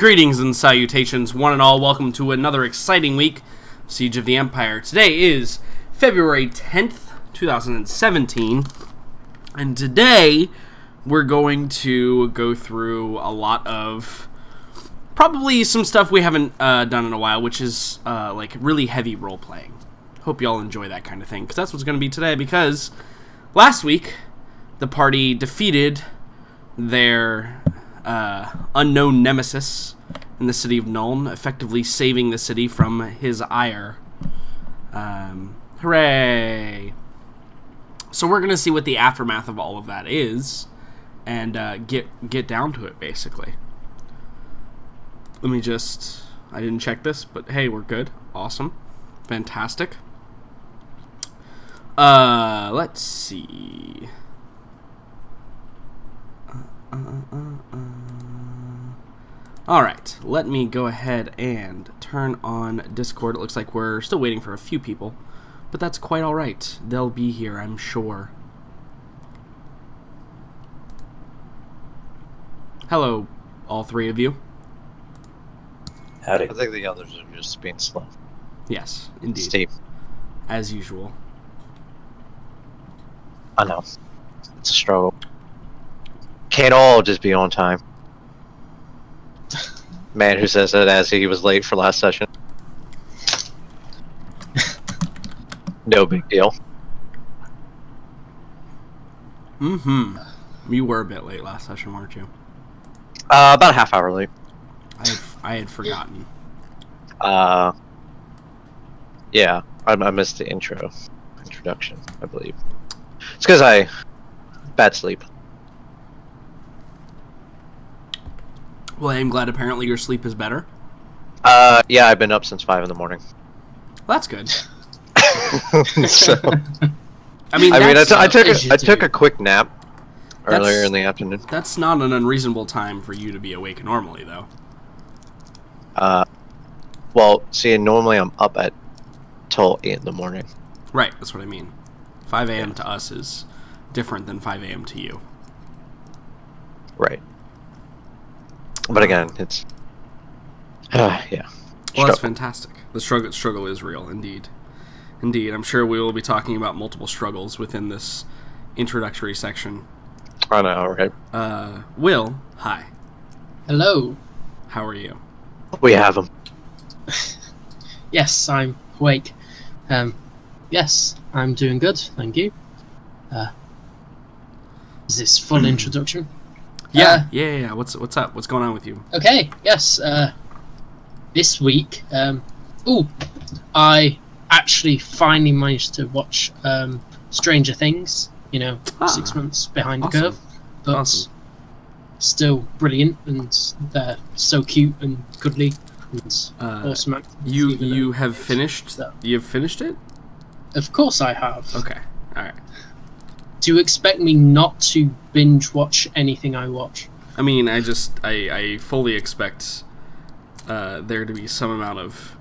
Greetings and salutations, one and all. Welcome to another exciting week of Siege of the Empire. Today is February 10th, 2017, and today we're going to go through a lot of probably some stuff we haven't done in a while, which is like really heavy role-playing. Hope y'all enjoy that kind of thing, because that's what's going to be today, because last week the party defeated their unknown nemesis in the city of Nuln, effectively saving the city from his ire. Hooray! So we're gonna see what the aftermath of all of that is, and get down to it, basically. Let me just... I didn't check this, but hey, we're good. Awesome. Fantastic. Let's see... Alright, let me go ahead and turn on Discord. It looks like we're still waiting for a few people, but that's quite alright. They'll be here, I'm sure. Hello, all three of you. Howdy. I think the others are just being slow. Yes, indeed. Steve. As usual. I know. It's a struggle. Can't all just be on time. Man who says that as he was late for last session. No big deal. Mm-hmm. You were a bit late last session, weren't you? About a half hour late. I had forgotten. Yeah, I missed the introduction, I believe. It's because I bad sleep. Well, I'm glad apparently your sleep is better. Yeah, I've been up since 5 in the morning. Well, that's good. So, I mean, I took a quick nap earlier in the afternoon. That's not an unreasonable time for you to be awake normally, though. Well, see, normally I'm up at till 8 in the morning. Right, that's what I mean. 5 a.m. to us is different than 5 a.m. to you. Right. But again, it's yeah. Well, that's fantastic. The struggle is real, indeed. Indeed, I'm sure we will be talking about multiple struggles within this introductory section. I know, right? Will, hi. Hello. How are you? We have them. Yes, I'm awake. Yes, I'm doing good, thank you. Is this full introduction? Yeah. What's up? What's going on with you? Okay, yes. This week, I actually finally managed to watch Stranger Things. You know, 6 months behind the curve, but still brilliant, and they're so cute and cuddly and awesome actors. You have finished? You've finished it? Of course I have. Okay, all right. Do you expect me not to binge watch anything I watch? I mean, I fully expect there to be some amount of,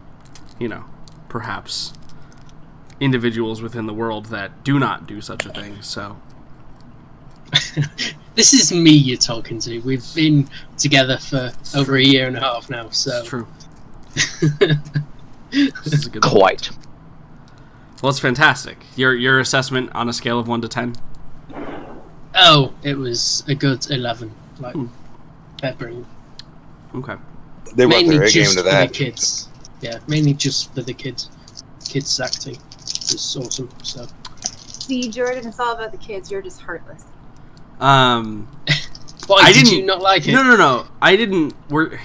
you know, perhaps individuals within the world that do not do such a thing, so... This is me you're talking to. We've been together for over a year and a half now, so... It's true. This is a good Quite. point. Well, it's fantastic. Your assessment on a scale of 1 to 10? Oh, it was a good 11. Like, peppering. Okay. They brought mainly their A game just to for that. the kids. Yeah, mainly just for the kids. Kids acting. It's awesome, so... See, Jordan, it's all about the kids. You're just heartless. Why, did you not like it? No. I didn't...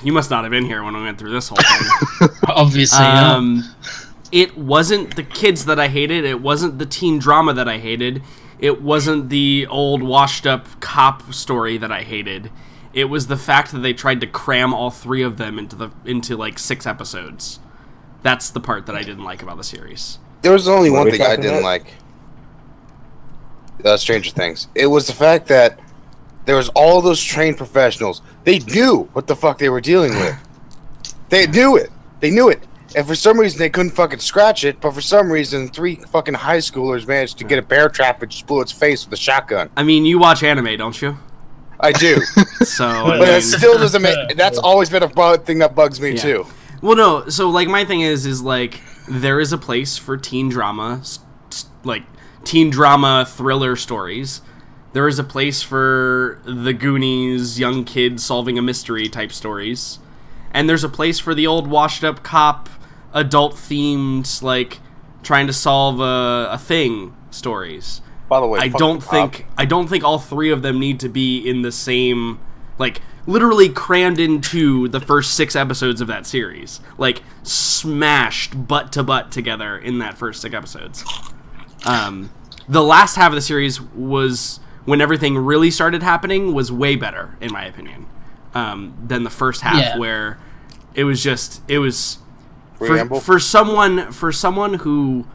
You must not have been here when we went through this whole thing. Obviously not. It wasn't the kids that I hated. It wasn't the teen drama that I hated. It wasn't the old washed-up cop story that I hated. It was the fact that they tried to cram all 3 of them into like 6 episodes. That's the part that I didn't like about the series. There was only one thing I didn't like. Stranger Things. It was the fact that there was all those trained professionals. They knew what the fuck they were dealing with. They knew it. They knew it. And for some reason, they couldn't fucking scratch it, but for some reason, 3 fucking high schoolers managed to get a bear trap and just blew its face with a shotgun. I mean, you watch anime, don't you? I do. So, But that still doesn't make. That's always been a thing that bugs me too. Well, no. So, like, my thing is like there is a place for teen drama, like teen drama thriller stories. There is a place for the Goonies, young kid solving a mystery type stories, and there's a place for the old washed up cop, adult themed, like trying to solve a thing stories. By the way, I don't think all three of them need to be in the same, like, literally crammed into the first 6 episodes of that series, like smashed butt to butt together in that first 6 episodes. The last half of the series was, when everything really started happening, was way better in my opinion than the first half, where it was for someone who,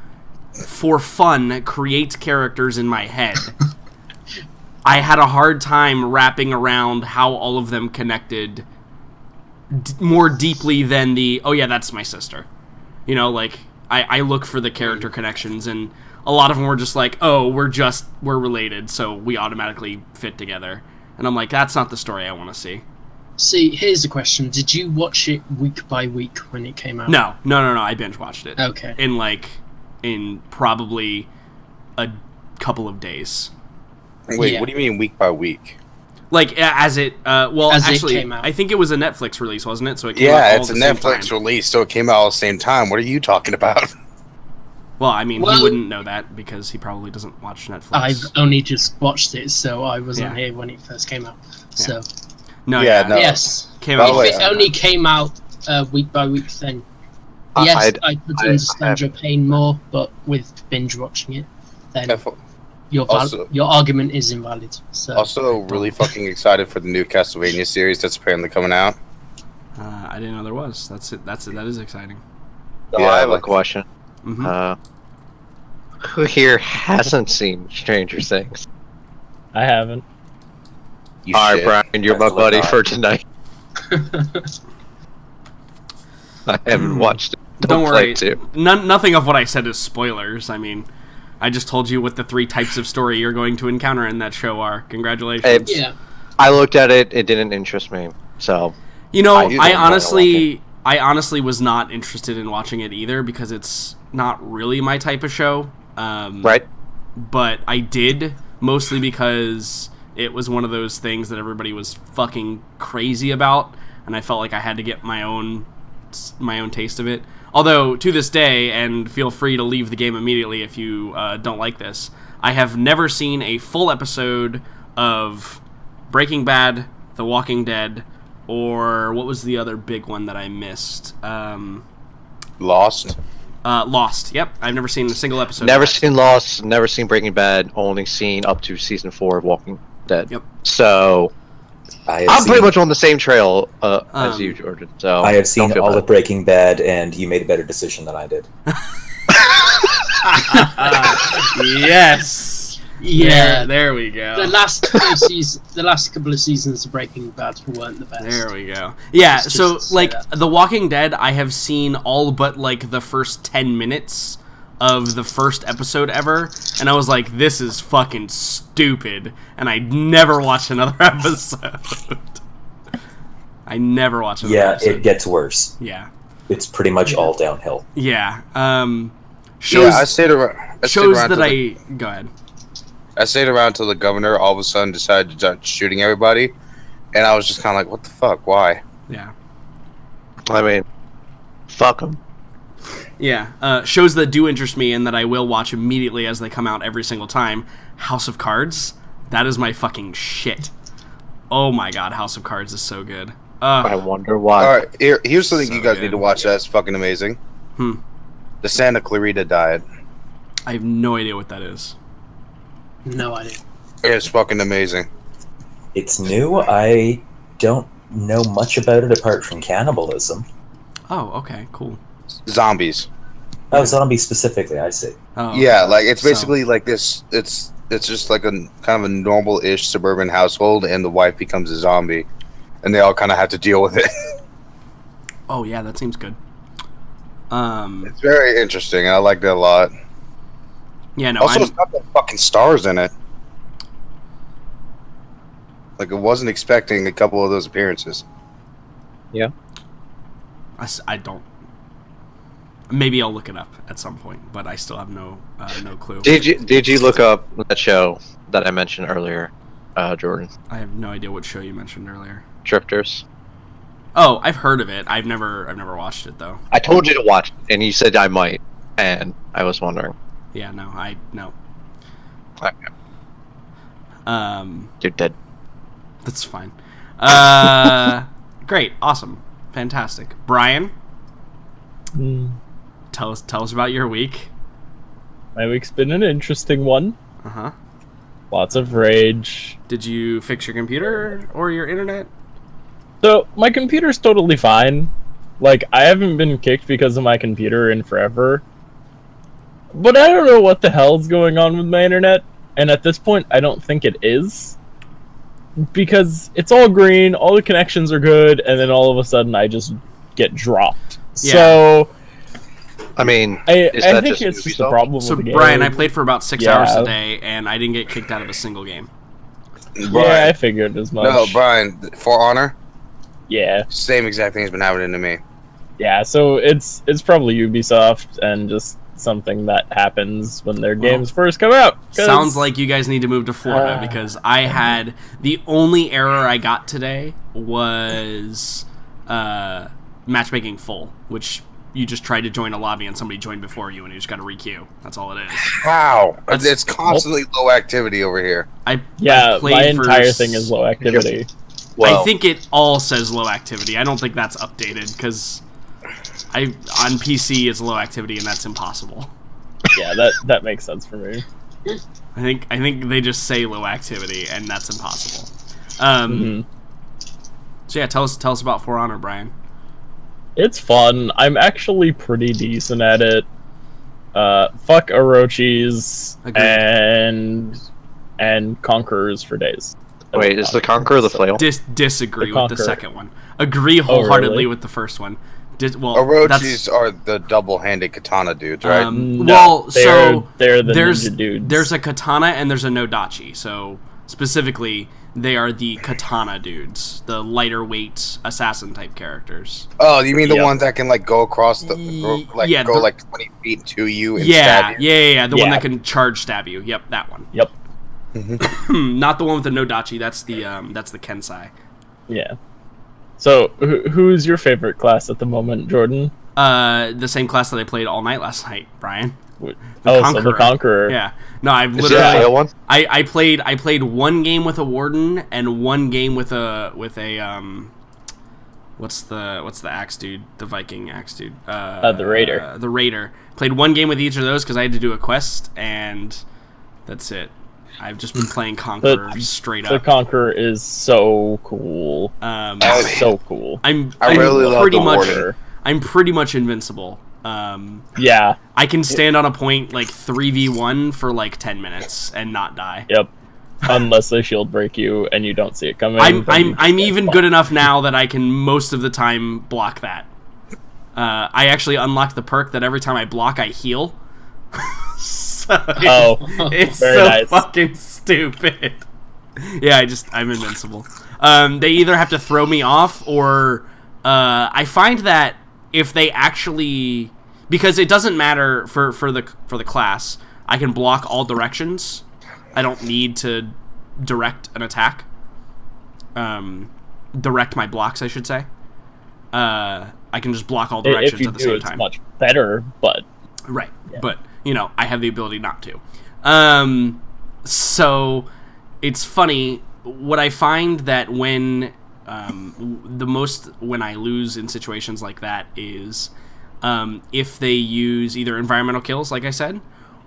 for fun, creates characters in my head. I had a hard time wrapping around how all of them connected more deeply than the, oh yeah, that's my sister. You know, like, I look for the character connections, and a lot of them were just like, oh, we're related, so we automatically fit together. And I'm like, that's not the story I want to see. See, here's the question. Did you watch it week by week when it came out? No. I binge watched it. Okay. In probably a couple of days. Wait, what do you mean week by week? Like, as it, actually, it came out. I think it was a Netflix release, wasn't it? So it came out all it's a at the same Netflix time. release, so it came out all at the same time. What are you talking about? Well, I mean, he wouldn't know that because he probably doesn't watch Netflix. I've only just watched it, so I wasn't here when it first came out. So, no. Yes. Came By out. the way, If it only came out week by week, then yes, I could understand your pain more, but with binge watching it, then your argument is invalid. So. Also, really fucking excited for the new Castlevania series that's apparently coming out. I didn't know there was. That is exciting. So I have a question. Mm-hmm. Who here hasn't seen Stranger Things? I haven't. Alright, Brian, you're my buddy for tonight. I haven't watched it. Don't worry. To. Nothing of what I said is spoilers. I mean, I just told you what the 3 types of story you're going to encounter in that show are. Congratulations. I looked at it. It didn't interest me. So, you know, I honestly was not interested in watching it either because it's not really my type of show. Right. But I did, mostly because it was one of those things that everybody was fucking crazy about, and I felt like I had to get my own taste of it. Although, to this day, and feel free to leave the game immediately if you don't like this, I have never seen a full episode of Breaking Bad, The Walking Dead, or what was the other big one that I missed? Lost. Lost. Yep, I've never seen a single episode. Never seen Lost. Never seen Breaking Bad. Only seen up to season 4 of Walking Dead. Yep. So I'm pretty much on the same trail as you, Jordan. So I have seen all of Breaking Bad, and you made a better decision than I did. Yes. Yeah, there we go. The last couple of seasons of Breaking Bad weren't the best. There we go. Yeah, so like The Walking Dead, I have seen all but like the first 10 minutes of the first episode ever, and I was like, this is fucking stupid, and I never watched another episode. I never watched another episode. Yeah, it gets worse. Yeah. It's pretty much all downhill. Yeah. Shows that Go ahead. I stayed around until the governor all of a sudden decided to start shooting everybody, and I was just kind of like, what the fuck? Why? Yeah. I mean, fuck them. Yeah. Shows that do interest me and that I will watch immediately as they come out every single time. House of Cards. That is my fucking shit. Oh my god, House of Cards is so good. I wonder why. Alright, here's something you guys need to watch that's fucking amazing. The Santa Clarita Diet. I have no idea what that is. No idea. It's fucking amazing. It's new. I don't know much about it apart from cannibalism. Oh, okay, cool. Zombies. Oh, zombies specifically, I see. Oh, yeah, like it's basically like this. It's just like a kind of a normal-ish suburban household, and the wife becomes a zombie, and they all kind of have to deal with it. Oh yeah, that seems good. It's very interesting. I liked it a lot. Yeah, no. Also, it's got the fucking stars in it. Like, I wasn't expecting a couple of those appearances. Yeah. I don't. Maybe I'll look it up at some point, but I still have no clue. Did you look up that show that I mentioned earlier, Jordan? I have no idea what show you mentioned earlier. Drifters. Oh, I've heard of it. I've never watched it though. I told you to watch it, and you said I might, and I was wondering. Yeah, no. Okay. You're dead. That's fine. Great, awesome, fantastic. Brian, tell us about your week. My week's been an interesting one. Uh-huh. Lots of rage. Did you fix your computer or your internet? So, my computer's totally fine. Like, I haven't been kicked because of my computer in forever. But I don't know what the hell's going on with my internet. And at this point, I don't think it is. Because it's all green, all the connections are good, and then all of a sudden I just get dropped. Yeah. So... I mean, I think it's just a problem So, with the game. Brian, I played for about 6 hours a day, and I didn't get kicked out of a single game. Yeah, I figured as much. No, Brian, For Honor, Yeah. same exact thing has been happening to me. Yeah, so it's probably Ubisoft and just something that happens when their games first come out. Sounds like you guys need to move to Florida, because I had... The only error I got today was matchmaking full, which... You just tried to join a lobby and somebody joined before you, and you just got to requeue. That's all it is. How? It's constantly low activity over here. I my played entire thing is low activity. Well, I think it all says low activity. I don't think that's updated, because on PC it's low activity, and that's impossible. Yeah, that makes sense for me. I think they just say low activity, and that's impossible. So yeah, tell us about For Honor, Brian. It's fun. I'm actually pretty decent at it. Fuck Orochis and Conquerors for days. wait, is the Conqueror the flail? Disagree The with the Conqueror. second one. Agree wholeheartedly really? with the first one. Orochis are the double-handed katana dudes, right? They're the there's ninja dudes. there's a katana and there's a nodachi. So specifically, they are the katana dudes, the lighter weight assassin type characters. Oh, you mean the Yep. ones that can like go across the yeah, go the- like 20 feet to you and Yeah, stab you? yeah. The one Yeah. that can charge stab you. Yep, that one. Yep. Not the one with the nodachi. That's the kensai. Yeah. So, who's your favorite class at the moment, Jordan? The same class that I played all night last night, Brian. So the Conqueror. Conqueror. Yeah. No, I've Is it a literally. flail one? I played one game with a warden and one game with a what's the axe dude, the Viking axe dude, The Raider. The Raider. Played one game with each of those because I had to do a quest, and that's it. I've just been playing Conqueror straight The up. Conqueror is so cool. So cool. I'm really love pretty the much Warder. I'm pretty much invincible. Yeah. I can stand on a point like 3v1 for like 10 minutes and not die. Yep. Unless they shield break you and you don't see it coming. I'm even good enough now that I can most of the time block that. I actually unlocked the perk that every time I block, I heal. So it's very so nice. fucking stupid. Yeah, I'm invincible. They either have to throw me off, or I find that if they actually, because it doesn't matter for the class, I can block all directions. I don't need to direct an attack. Direct my blocks, I should say. I can just block all directions if you at the do, same it's time. much better, but Right, Yeah. but I have the ability not to. So it's funny. What I find that when when I lose in situations like that is if they use either environmental kills, like I said,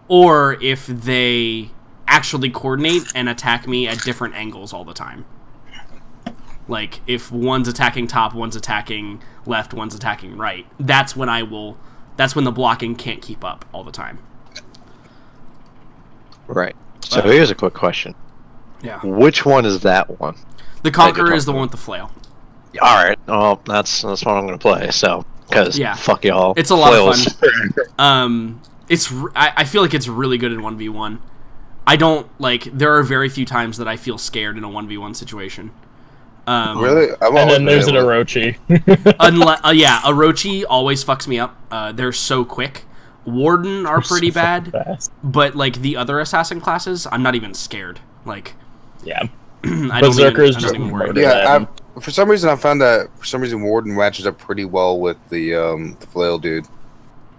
or if they actually coordinate and attack me at different angles all the time. Like if one's attacking top, one's attacking left, one's attacking right. That's when the blocking can't keep up all the time. Right. So here's a quick question. Yeah. Which one is that one? The Conqueror is the one with the flail. Alright, well, that's what I'm going to play, so... Because, Yeah. fuck y'all. It's a lot of Flails. fun. I feel like it's really good in 1v1. I don't, like, there are very few times that I feel scared in a 1v1 situation. Really? And then there's an Orochi. Yeah, Orochi always fucks me up. They're so quick. Warden are pretty bad, but, like, the other assassin classes, I'm not even scared. Like, yeah. I don't even worry. Yeah, for some reason I found that, Warden matches up pretty well with the flail dude.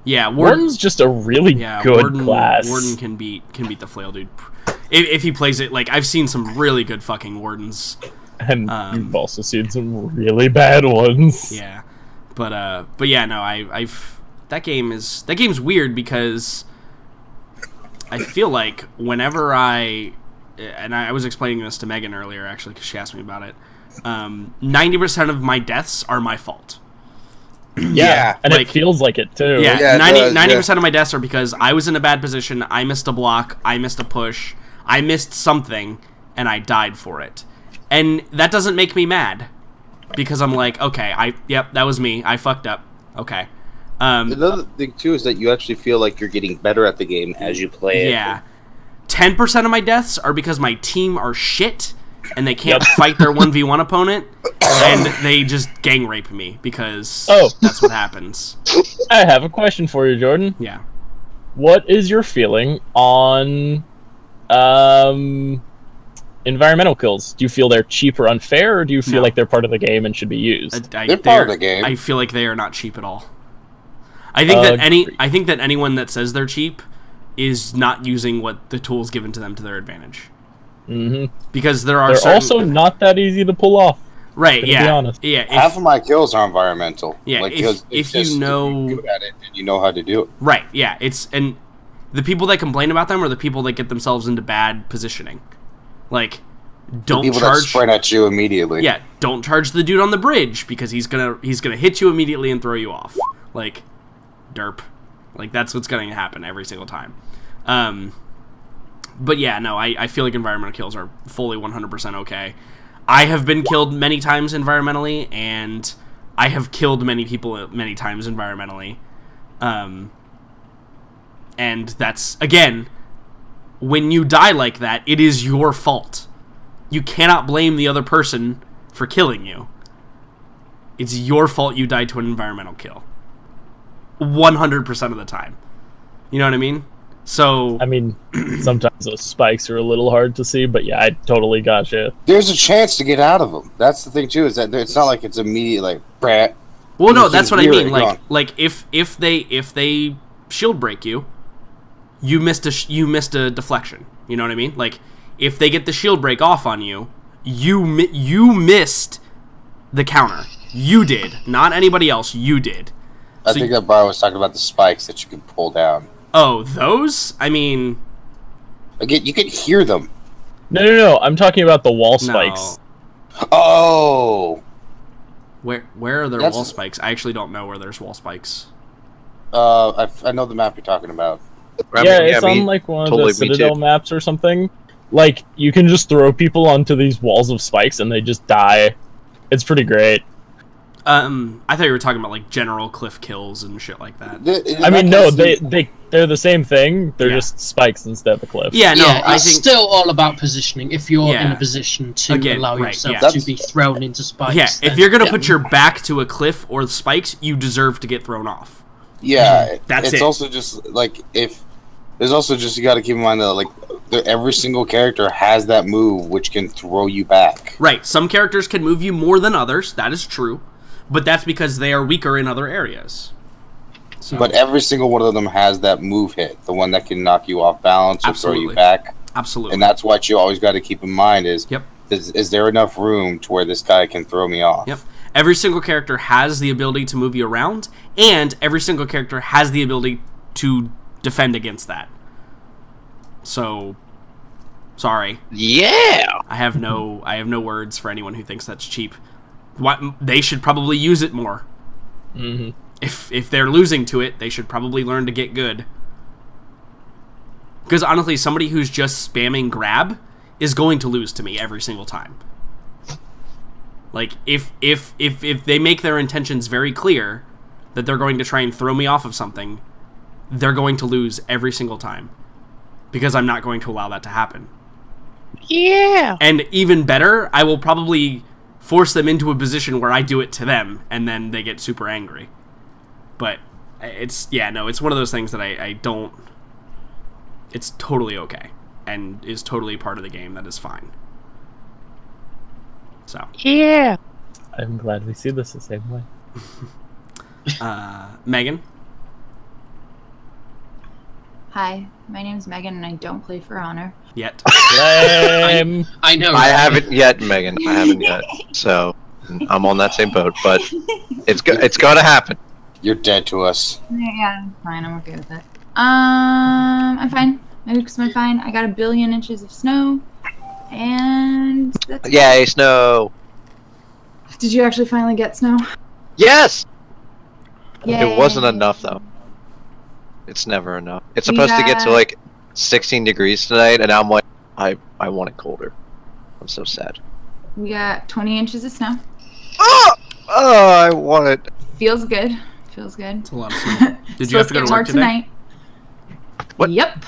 Yeah, Warden's just a really good class. Warden can beat the flail dude if he plays it. Like, I've seen some really good fucking Wardens, and you've also seen some really bad ones. Yeah, but yeah, no, I've that game's weird because I feel like whenever I was explaining this to Megan earlier actually because she asked me about it. 90% of my deaths are my fault. Yeah, and like, it feels like it too. Yeah, 90% of my deaths are because I was in a bad position, I missed a block, I missed a push, I missed something, and I died for it. And that doesn't make me mad, because I'm like, okay, yep, that was me, I fucked up, okay. Another thing too is that you actually feel like you're getting better at the game as you play it. Yeah. 10% of my deaths are because my team are shit, and they can't fight their 1v1 opponent, and they just gang rape me, because that's what happens. I have a question for you, Jordan. Yeah. What is your feeling on environmental kills? Do you feel they're cheap or unfair, or do you feel like they're part of the game and should be used? They're part of the game. I feel like they are not cheap at all. I think that anyone that says they're cheap is not using what the tools given to them to their advantage. Because they're also not that easy to pull off. Right? To be honest. Yeah. Half of my kills are environmental. Yeah. Like, if you know, you're good at it and you know how to do it. Right. Yeah. And the people that complain about them are the people that get themselves into bad positioning. Like, don't the people charge. That sprint at you immediately. Yeah. Don't charge the dude on the bridge because he's gonna hit you immediately and throw you off. Like, derp. Like, that's what's going to happen every single time. But yeah, no, I feel like environmental kills are fully 100% okay. I have been killed many times environmentally, and I have killed many people many times environmentally. And that's, again, when you die like that, it is your fault. You cannot blame the other person for killing you. It's your fault you died to an environmental kill. 100% of the time. You know what I mean? So, I mean, sometimes those spikes are a little hard to see, but yeah, I totally gotcha. There's a chance to get out of them. That's the thing too, is that it's not like it's immediate, like, brat. Well, no, that's what I mean. Like if they shield break you, you missed a deflection. You know what I mean? Like, if they get the shield break off on you, you missed the counter. You did, not anybody else. You did. I think that Brian was talking about the spikes that you can pull down. Oh, those? I mean... Again, you can hear them. No. I'm talking about the wall spikes. No. Oh! Where are there wall spikes? I actually don't know where there's wall spikes. I know the map you're talking about. Yeah, it's on like one of the Citadel maps or something. Like, you can just throw people onto these walls of spikes and they just die. It's pretty great. I thought you were talking about like general cliff kills and shit like that. I mean, no, they're the same thing. They're just spikes instead of a cliff. Yeah, no, I it's think still all about positioning. If you're in a position to allow yourself to be thrown into spikes, yeah. If you're gonna put your back to a cliff or spikes, you deserve to get thrown off. Yeah, that's it's also just like if there's also just you got to keep in mind that like every single character has that move which can throw you back. Right. Some characters can move you more than others. That is true. But that's because they are weaker in other areas. So. But every single one of them has that move hit, the one that can knock you off balance or throw you back. Absolutely. And that's what you always got to keep in mind is, is there enough room to where this guy can throw me off? Yep. Every single character has the ability to move you around, and every single character has the ability to defend against that. So, sorry. Yeah! I have no words for anyone who thinks that's cheap. They should probably use it more. Mm-hmm. If they're losing to it, they should probably learn to get good. Because honestly, somebody who's just spamming grab is going to lose to me every single time. Like, if they make their intentions very clear that they're going to try and throw me off of something, they're going to lose every single time. because I'm not going to allow that to happen. Yeah. And even better, I will probably force them into a position where I do it to them, and then they get super angry. But it's one of those things that I don't... It's totally okay, and is totally part of the game. That is fine. So. Yeah. I'm glad we see this the same way. Megan? Hi, my name's Megan, and I don't play For Honor. Yet. Lame. I know. I haven't yet, Megan. I haven't yet. So I'm on that same boat, but it's gonna happen. You're dead to us. Yeah, I'm fine. I'm okay with it. I'm fine. My week's fine. I got 1 billion inches of snow, and that's Yay, snow! Did you actually finally get snow? Yes. Yay. It wasn't enough though. It's never enough. It's We supposed to get to got- like 16 degrees tonight, and I'm like, I want it colder. I'm so sad. We got 20 inches of snow. Oh, I want it. Feels good. Feels good. It's a lot of snow. Did you have to go to more work today? tonight? What? Yep.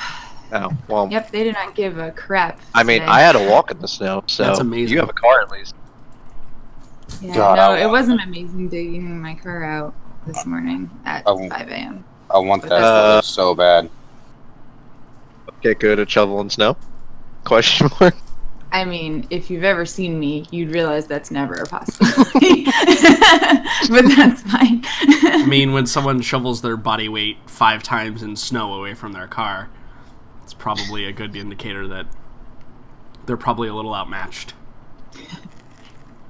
Oh, well. Yep. They did not give a crap. I mean, today. I had to walk in the snow, so That's amazing. you have a car at least. Yeah, God, no, I it want- wasn't amazing digging my car out this morning at Oh. 5 a.m. I want that so bad. Get good at shoveling snow? Question mark. I mean, if you've ever seen me, you'd realize that's never a possibility. But that's fine. I mean, when someone shovels their body weight 5 times in snow away from their car, it's probably a good indicator that they're probably a little outmatched.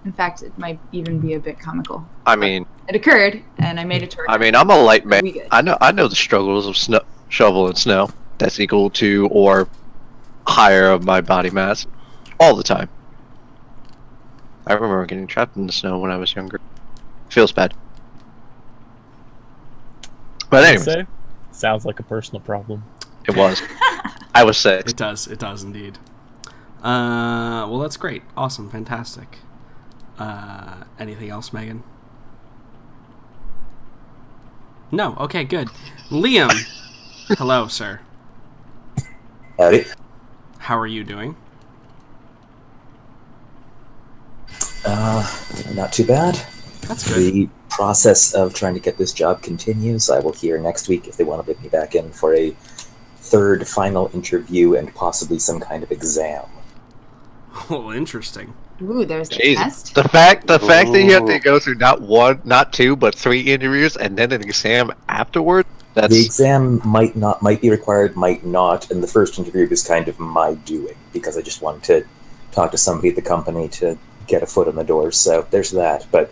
In fact, it might even be a bit comical. I mean, It occurred, and I made it to work. I'm a light man. We good. I know the struggles of shoveling snow. That's equal to or higher of my body mass all the time. I remember getting trapped in the snow when I was younger. Feels bad. But I'd anyway, say, sounds like a personal problem. it was. I was 6. It does indeed. Well, that's great. Awesome. Fantastic. Anything else, Megan? No. Okay, good. Liam. Hello, sir. Howdy. How are you doing? Not too bad. That's good. The process of trying to get this job continues. I will hear next week if they want to bring me back in for a third final interview and possibly some kind of exam. Oh, interesting. Ooh, there's a Jesus. test. The fact that you have to go through not 1, not 2, but 3 interviews and then an exam afterward. That's The exam might be required, might not, and the first interview was kind of my doing because I just wanted to talk to somebody at the company to get a foot in the door. So there's that. But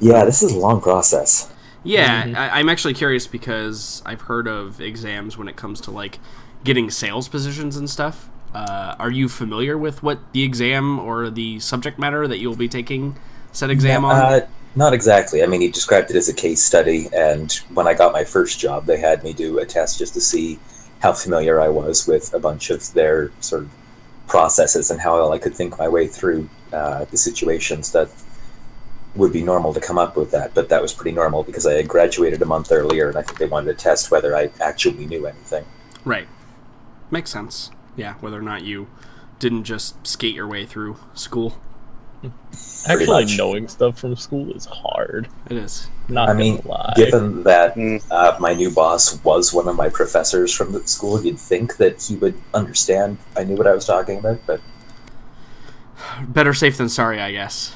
yeah, this is a long process. Yeah, Mhm. I'm actually curious because I've heard of exams when it comes to like getting sales positions and stuff. Are you familiar with what the exam or the subject matter that you'll be taking said exam on? Not exactly. I mean, he described it as a case study, and when I got my first job, they had me do a test just to see how familiar I was with a bunch of their sort of processes and how well I could think my way through the situations that would be normal to come up with that. But that was pretty normal because I had graduated a month earlier, and I think they wanted to test whether I actually knew anything. Right. Makes sense. Yeah, whether or not you didn't just skate your way through school. Actually, much. knowing stuff from school is hard. It is. Not I mean, gonna lie. given that my new boss was one of my professors from the school, you'd think that he would understand I knew what I was talking about, but Better safe than sorry, I guess.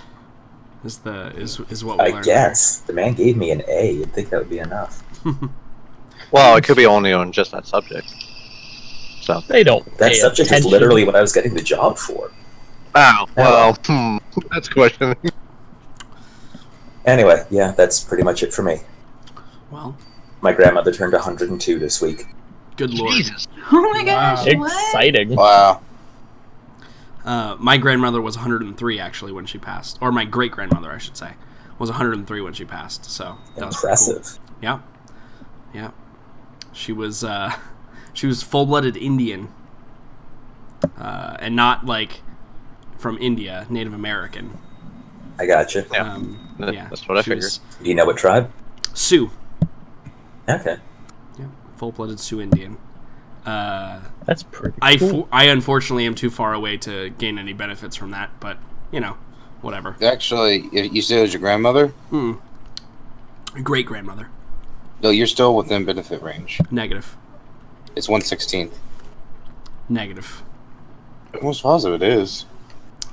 Is what we I learned. guess the man gave me an A. You'd think that would be enough. well, it could be only on just that subject. So. They don't. That pay subject is attention. literally what I was getting the job for. Oh well, that's questioning. Anyway, yeah, that's pretty much it for me. Well, My grandmother turned 102 this week. good lord. Jesus. Oh my gosh, what? Exciting. Wow. My grandmother was 103 actually when she passed, or my great grandmother, I should say, was 103 when she passed. So that was pretty cool. Impressive. Yeah, yeah. She was full-blooded Indian, and not like from India, Native American. I gotcha. Yeah. Yeah, That's what I she figured. was Do you know what tribe? Sioux. Okay. Yeah, full-blooded Sioux Indian. That's pretty cool. I unfortunately am too far away to gain any benefits from that, but, you know, whatever. Actually, you said it was your grandmother? Great-grandmother. No, you're still within benefit range. Negative. It's 1/16. Negative. I'm almost positive it is.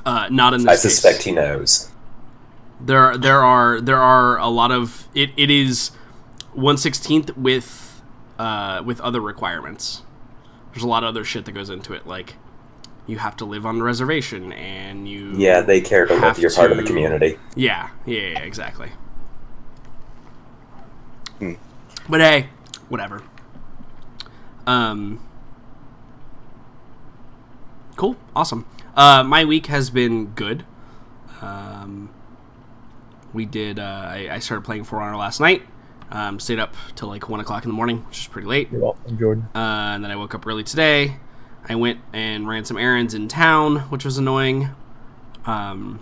Not in this I case. suspect he knows. There are a lot of... It is 1/16 with other requirements. There's a lot of other shit that goes into it, like you have to live on the reservation, and you... Yeah, they care to live. You're part of the community. Yeah, exactly. But hey, whatever. Cool, awesome. My week has been good. We did. I started playing For Honor last night. Stayed up till like 1 o'clock in the morning, which is pretty late. You're welcome, Jordan. And then I woke up early today. I went and ran some errands in town, which was annoying. Because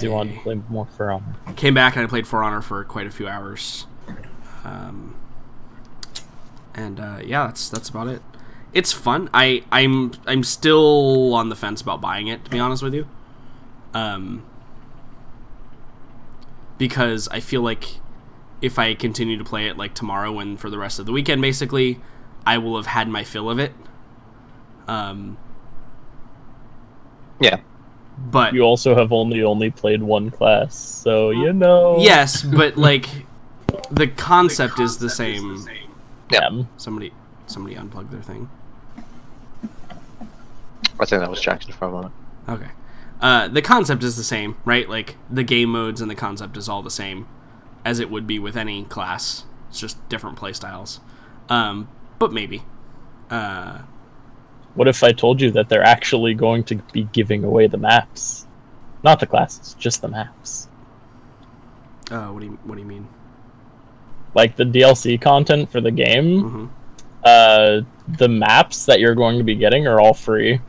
you wanted to play more For Honor. Came back and I played For Honor for quite a few hours. Yeah, that's about it. It's fun. I'm still on the fence about buying it, to be honest with you. Because I feel like if I continue to play it like tomorrow and for the rest of the weekend, basically, I will have had my fill of it. Yeah. But you also have only played one class, so you know. Yes, but like the concept is the same. Yeah. Somebody unplugged their thing. I think that was Jackson for a moment. Okay. The concept is the same, right? Like, the game modes and the concept is all the same as it would be with any class. It's just different playstyles. But maybe. What if I told you that they're actually going to be giving away the maps? Not the classes, just the maps. What do you mean? Like the DLC content for the game, the maps that you're going to be getting are all free.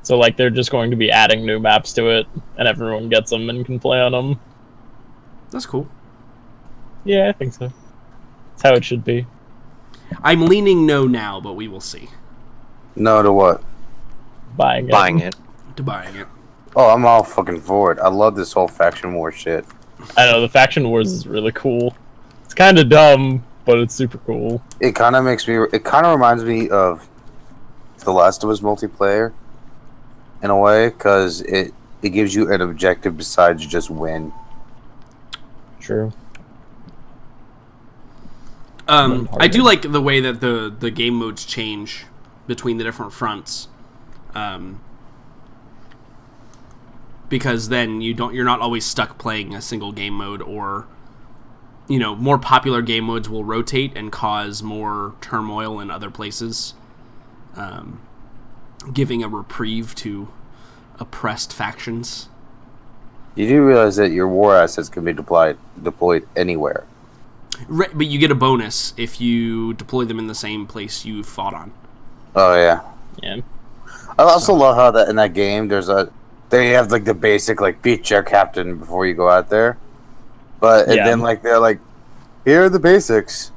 So, like, they're just going to be adding new maps to it, and everyone gets them and can play on them. That's cool. Yeah, I think so. That's how it should be. I'm leaning no now, but we will see. No to what? Buying it. To buying it. Oh, I'm all fucking for it. I love this whole faction war shit. I know, the Faction Wars is really cool. It's kind of dumb, but it's super cool. It kind of reminds me of The Last of Us multiplayer. In a way, because it gives you an objective besides just win. True. I do like the way that the game modes change between the different fronts, because then you're not always stuck playing a single game mode, or more popular game modes will rotate and cause more turmoil in other places. Giving a reprieve to oppressed factions. You do realize that your war assets can be deployed anywhere. Right, but you get a bonus if you deploy them in the same place you fought on. Oh yeah. Yeah. I also love how that in that game they have like the basic like beat your captain before you go out there, but and then like they're like, here are the basics,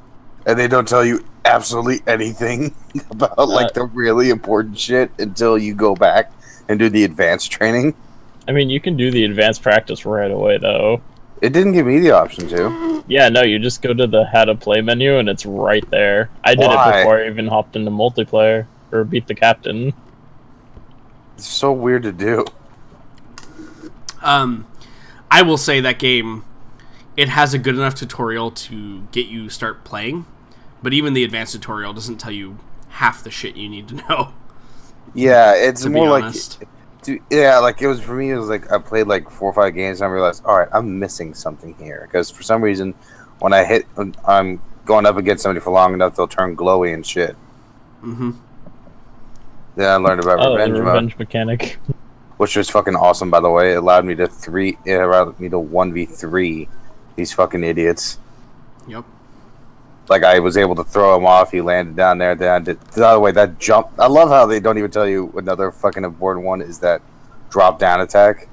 and they don't tell you absolutely anything about like the really important shit until you go back and do the advanced training. I mean, you can do the advanced practice right away, though. It didn't give me the option to. Yeah, no, you just go to the how to play menu and it's right there. I did it before I even hopped into multiplayer or beat the captain. It's so weird to do. I will say that game, it has a good enough tutorial to get you start playing. But even the advanced tutorial doesn't tell you half the shit you need to know. Yeah, it's more like... like, it was, for me, it was like, I played like 4 or 5 games and I realized, alright, I'm missing something here. Because for some reason, when I'm going up against somebody for long enough, they'll turn glowy and shit. Mm-hmm. Then I learned about revenge the revenge mechanic. Which was fucking awesome, by the way. It allowed me to 1v3 these fucking idiots. Yep. Like, I was able to throw him off. He landed down there. Then I did the other way. That jump. I love how they don't even tell you another fucking important one is that drop down attack.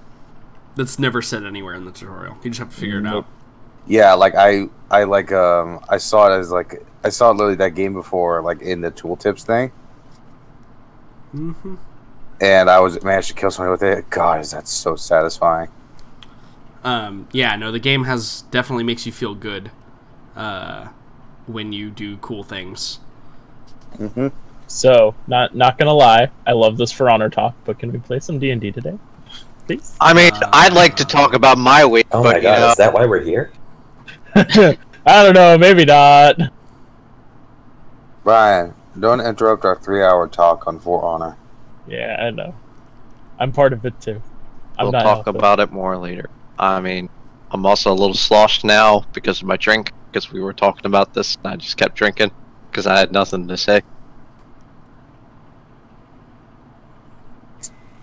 That's never said anywhere in the tutorial. You just have to figure it out. Yeah, like I saw it as like I saw literally that game before, like in the tooltips thing. Mm-hmm. And I was managed to kill somebody with it. God, is that so satisfying? Yeah, no, the game definitely makes you feel good when you do cool things. Mm-hmm. So, not gonna lie, I love this For Honor talk, but can we play some D&D today? Please? I mean, I'd like to talk about my week, Oh but my god, is that why we're here? I don't know, maybe not. Brian, don't interrupt our 3-hour talk on For Honor. Yeah, I know. I'm part of it too. we'll talk about it more later. I mean, I'm also a little sloshed now because of my drink, because we were talking about this, and I just kept drinking, because I had nothing to say.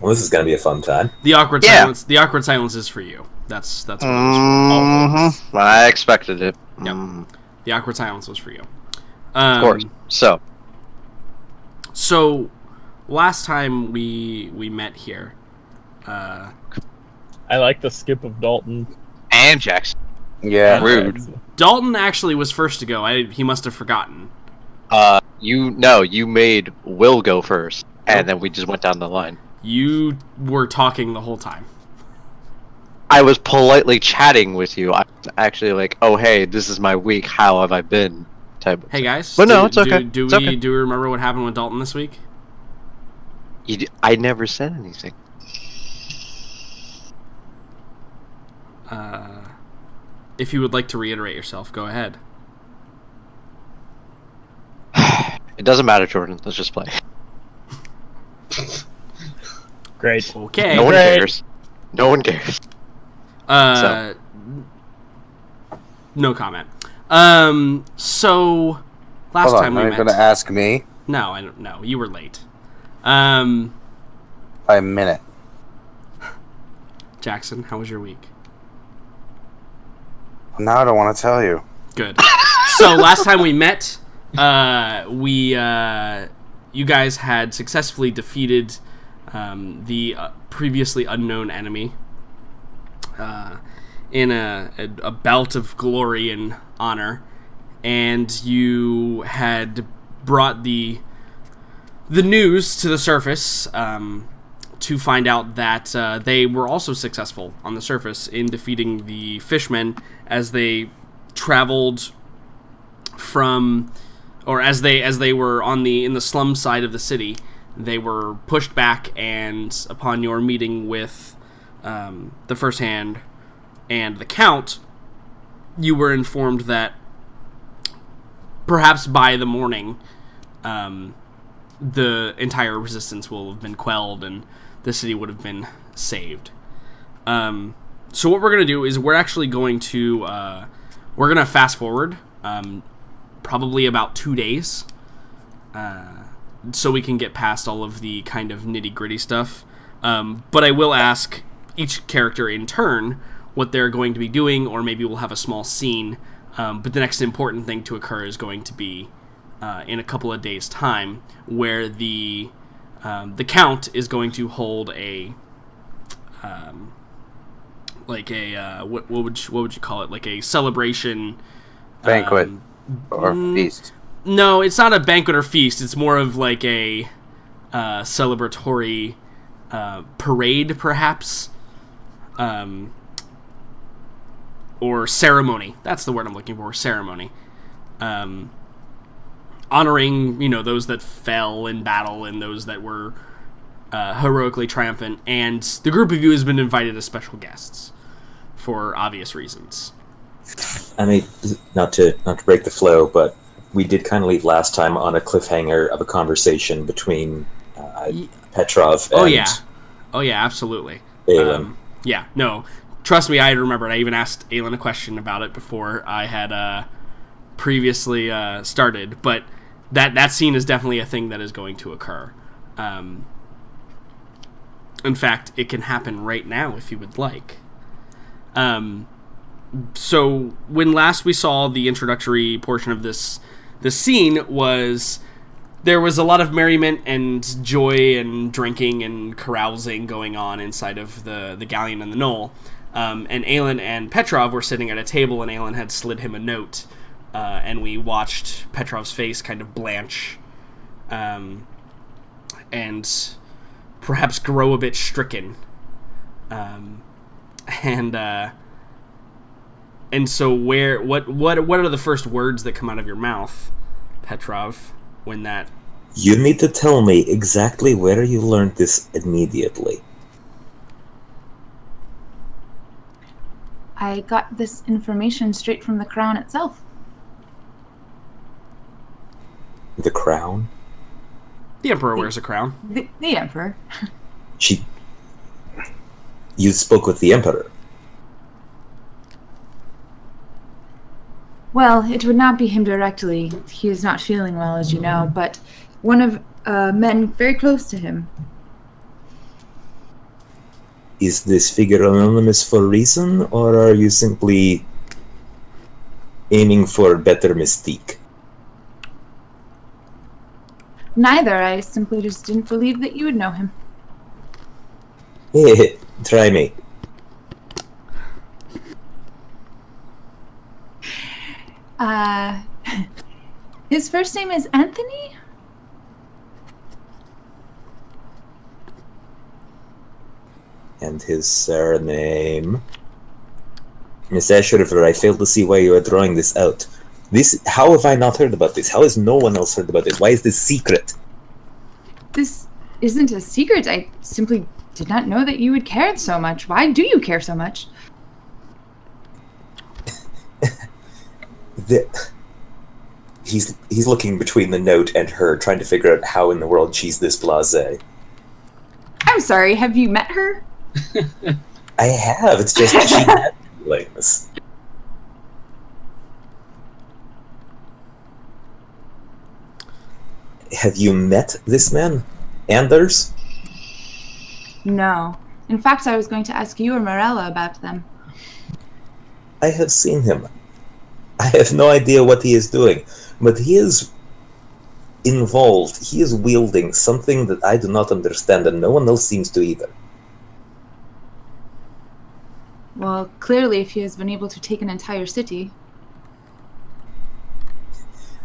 Well, this is going to be a fun time. The awkward silence. The awkward silence is for you. That's what it was for. I expected it. Yep. The awkward silence was for you. Of course. So, last time we met here, I like the skip of Dalton. And Jackson. Yeah. Rude. Dalton actually was first to go. He must have forgotten. You made Will go first, and then we just went down the line. You were talking the whole time. I was politely chatting with you. I was actually like, "Oh, hey, this is my week. How have I been?" Type. Hey guys. But no, it's okay. Do it's we okay. remember what happened with Dalton this week? I never said anything. If you would like to reiterate yourself, go ahead. It doesn't matter, Jordan. Let's just play. Great. Okay. No one cares. No one cares. No comment. So last Hold on, time we are you met. going to ask me? No, I don't know. You were late. By a minute. Jackson, how was your week? Now I don't want to tell you. Good. So last time we met, you guys had successfully defeated the previously unknown enemy in a bout of glory and honor, and you had brought the news to the surface to find out that they were also successful on the surface in defeating the fishmen as they traveled from, or as they were in the slum side of the city. They were pushed back, and upon your meeting with the First Hand and the Count, you were informed that perhaps by the morning, the entire resistance will have been quelled and the city would have been saved. So what we're going to do is we're actually going to we're going to fast forward probably about 2 days so we can get past all of the kind of nitty-gritty stuff. But I will ask each character in turn what they're going to be doing, or maybe we'll have a small scene. But the next important thing to occur is going to be in a couple of days' time, where the Count is going to hold a what would you call it? Like a celebration, Banquet or feast. No, it's not a banquet or feast. It's more of like a celebratory parade, perhaps, or ceremony. That's the word I'm looking for. Ceremony, honoring those that fell in battle and those that were heroically triumphant. And the group of you has been invited as special guests for obvious reasons. I mean, not to break the flow, but we did kind of leave last time on a cliffhanger of a conversation between Petrov and... Oh yeah, absolutely. Aelin. Yeah, no, trust me, I remembered. I even asked Aelin a question about it before I had previously started, but that scene is definitely a thing that is going to occur. In fact, it can happen right now if you would like. So when last we saw the introductory portion of this scene there was a lot of merriment and joy and drinking and carousing going on inside of the galleon and the knoll. And Aelin and Petrov were sitting at a table, and Aelin had slid him a note, and we watched Petrov's face kind of blanch, and perhaps grow a bit stricken. And so what are the first words that come out of your mouth, Petrov, when that... You need to tell me exactly where you learned this immediately. I got this information straight from the crown itself. The crown? The Emperor wears a crown. The Emperor. You spoke with the Emperor? Well, it would not be him directly. He is not feeling well, as you know, but one of men very close to him. Is this figure anonymous for a reason, or are you simply aiming for better mystique? Neither. I simply just didn't believe that you would know him. Try me. His first name is Anthony? And his surname? Miss Ashriver, I fail to see why you are drawing this out. How have I not heard about this? How has no one else heard about this? Why is this secret? This isn't a secret. I simply did not know that you would care so much. Why do you care so much? He's looking between the note and her, trying to figure out how in the world she's this blasé. I'm sorry, have you met her? I have, it's just she had feelings. Have you met this man? Anders? No. In fact, I was going to ask you or Morella about them. I have seen him. I have no idea what he is doing, but he is involved. He is wielding something that I do not understand, and no one else seems to either. Well, clearly if he has been able to take an entire city.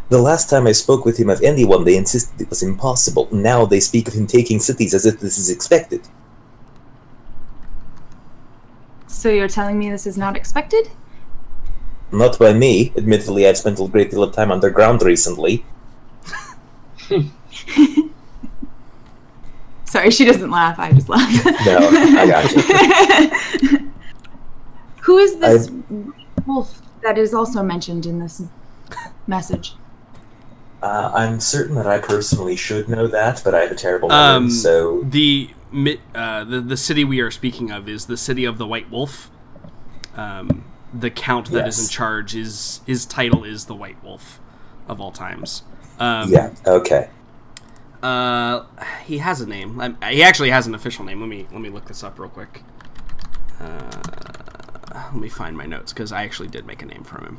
The last time I spoke with him of anyone, they insisted it was impossible. Now they speak of him taking cities as if this is expected. So you're telling me this is not expected? Not by me. Admittedly, I've spent a great deal of time underground recently. Sorry, she doesn't laugh. I just laugh. No, I got you. Who is this wolf that is also mentioned in this message? I'm certain that I personally should know that, but I have a terrible memory, so... The city we are speaking of is the city of the White Wolf. The count that is in charge, his title is the White Wolf of all times. Yeah, okay. He has a name. He actually has an official name. Let me look this up real quick. Let me find my notes, because I actually did make a name from him.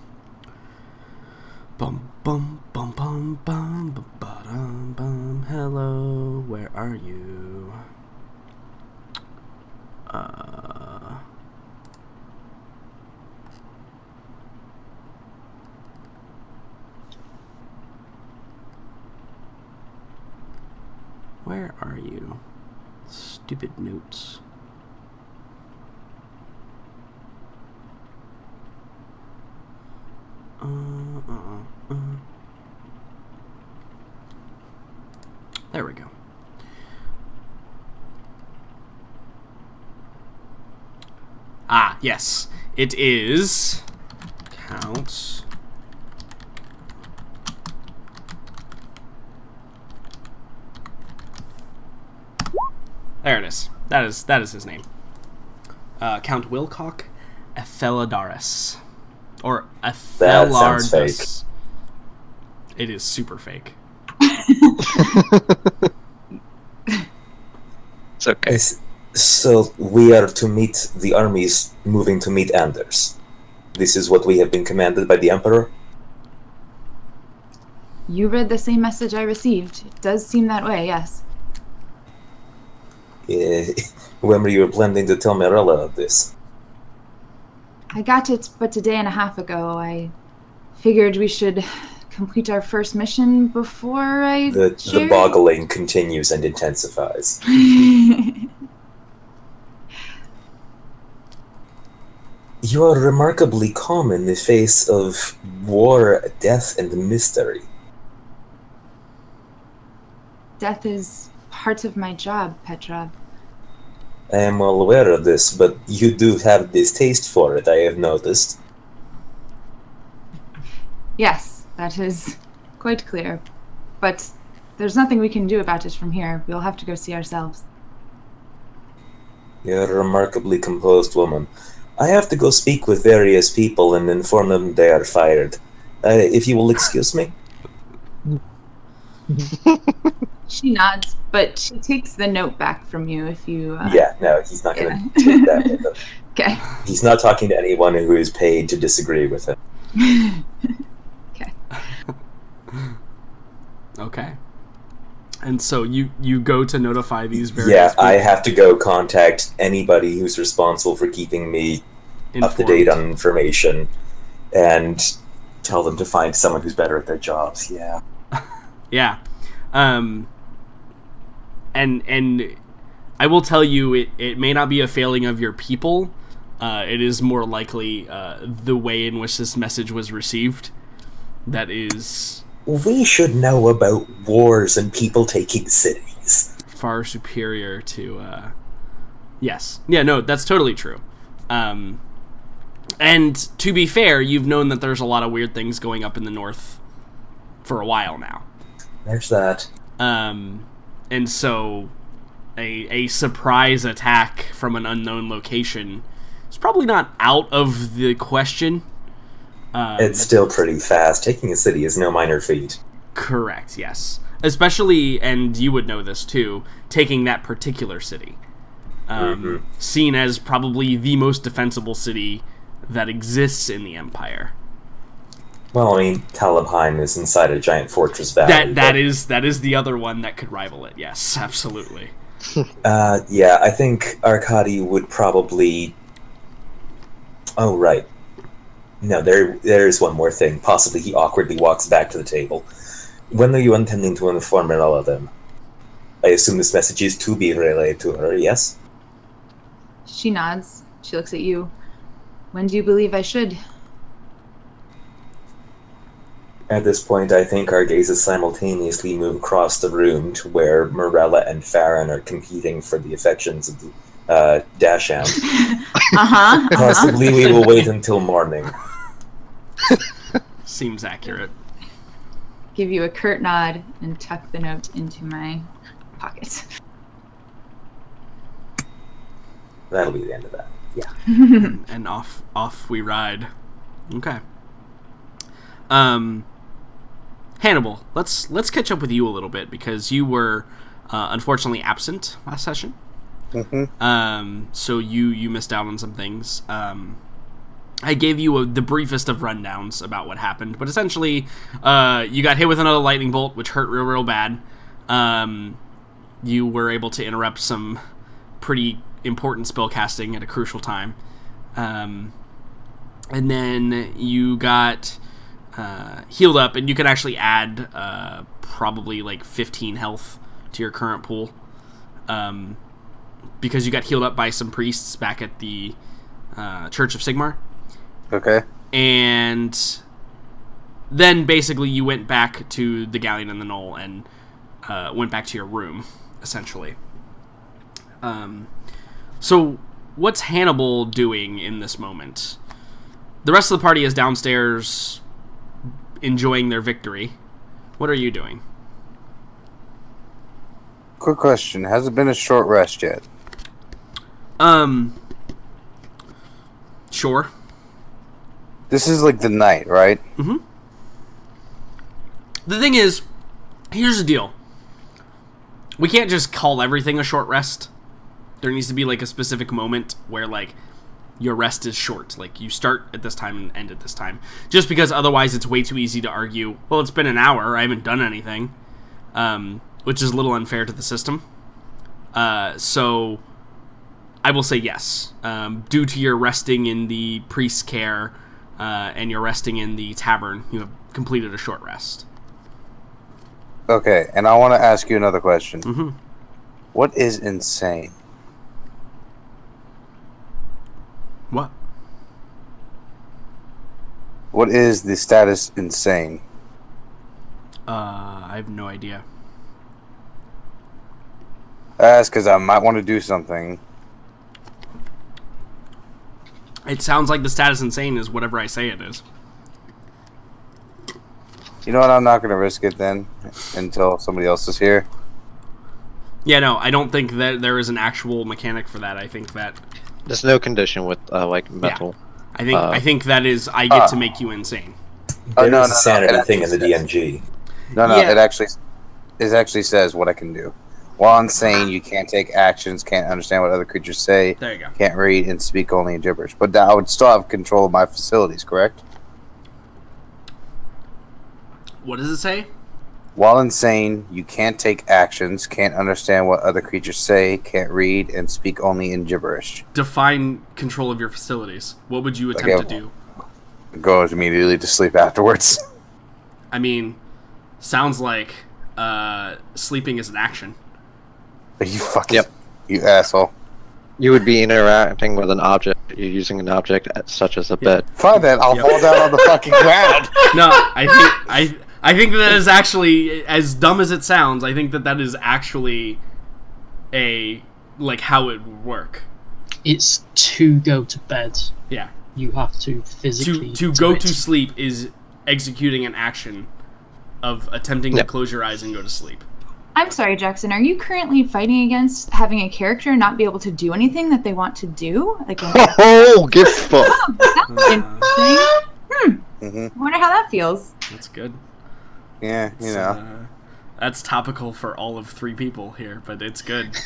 Bum bum bum bum bum bum bum bum. Hello, where are you? Where are you? Stupid notes. There we go. Ah, yes. It is Count There it is. That is his name. Count Wilcock Aphelidaris. Or Athelardus. That sounds fake. It is super fake. It's okay. So we are to meet the armies moving to meet Anders. This is what we have been commanded by the Emperor? You read the same message I received. It does seem that way, yes. When were you planning to tell Morella of this? I got it but a day and a half ago. I figured we should complete our first mission before I The boggling continues and intensifies. You are remarkably calm in the face of war, death, and mystery. Death is part of my job, Petrov. I am well aware of this, but you do have distaste for it, I have noticed. Yes, that is quite clear. But there's nothing we can do about it from here. We'll have to go see ourselves. You're a remarkably composed woman. I have to go speak with various people and inform them they are fired. If you will excuse me? She nods, but she takes the note back from you if you... Yeah, no, he's not going to take that with him. Okay. He's not talking to anyone who is paid to disagree with him. Okay. Okay. And so you go to notify these various Yeah, people. I have to go contact anybody who's responsible for keeping me up to date on information and tell them to find someone who's better at their jobs. Yeah. Yeah. And I will tell you, it may not be a failing of your people. It is more likely the way in which this message was received. That is... We should know about wars and people taking cities. far superior to... Yes. Yeah, no, that's totally true. And to be fair, you've known that there's a lot of weird things going up in the north for a while now. There's that. And so a surprise attack from an unknown location is probably not out of the question. It's still pretty fast. Taking a city is no minor feat. Correct, yes. Especially, and you would know this too, taking that particular city. Seen as probably the most defensible city that exists in the Empire. Well, I mean, Talabheim is inside a giant fortress valley. That is the other one that could rival it, yes, absolutely. Yeah, I think Arkady would probably... Oh, right. No, there's one more thing. Possibly he awkwardly walks back to the table. When are you intending to inform all of them? I assume this message is to be relayed to her, yes? She nods. She looks at you. When do you believe I should? At this point, I think our gazes simultaneously move across the room to where Morella and Farron are competing for the affections of the Dasham. Possibly we will wait until morning. Seems accurate. Give you a curt nod and tuck the note into my pocket. That'll be the end of that. Yeah. And off we ride. Okay. Hannibal, let's catch up with you a little bit because you were unfortunately absent last session. So you missed out on some things. I gave you the briefest of rundowns about what happened, but essentially, you got hit with another lightning bolt, which hurt real bad. You were able to interrupt some pretty important spell casting at a crucial time. And then you got healed up, and you can actually add probably like 15 health to your current pool. Because you got healed up by some priests back at the Church of Sigmar. Okay. And then basically you went back to the Galleon and the Knoll and went back to your room, essentially. So what's Hannibal doing in this moment? The rest of the party is downstairs enjoying their victory. What are you doing? Quick question. Has it been a short rest yet? Sure. This is like the night, right? Mm-hmm. The thing is, here's the deal. We can't just call everything a short rest. There needs to be like a specific moment where like your rest is short. Like you start at this time and end at this time. Just because otherwise it's way too easy to argue, well, it's been an hour, I haven't done anything. Which is a little unfair to the system. So I will say yes. Due to your resting in the priest's care and your resting in the tavern, you have completed a short rest. Okay, and I want to ask you another question. Mm-hmm. What is insane? What? What is the status insane? I have no idea. That's because I might want to do something. It sounds like the status insane is whatever I say it is. You know what? I'm not going to risk it then until somebody else is here. Yeah, no, I don't think that there is an actual mechanic for that. I think that There's no condition with like mental. I think that is I get to make you insane. Oh, There's no, a sanity it thing in the actually says- DMG. No, Yeah. it actually says what I can do. While insane, you can't take actions, can't understand what other creatures say, There you go. can't read, and speak only in gibberish. But I would still have control of my facilities, correct? What does it say? While insane, you can't take actions, can't understand what other creatures say, can't read, and speak only in gibberish. Define control of your facilities. What would you attempt Okay. to do? Goes immediately to sleep afterwards. I mean, sounds like sleeping is an action. You fucking... Yep. You asshole. You would be interacting with an object. You're using an object such as a bed. Fine then, I'll Yep. fall down on the fucking ground. No, I think that is actually, as dumb as it sounds, I think that is actually how it would work. It's to go to bed. Yeah. You have to physically To do go it. to sleep is executing an action of attempting to Yep. close your eyes and go to sleep. I'm sorry, Jackson. Are you currently fighting against having a character not be able to do anything that they want to do? Like, Oh, get fucked. that's interesting. hmm I wonder how that feels. That's good. Yeah, you know. That's topical for all of 3 people here, but it's good.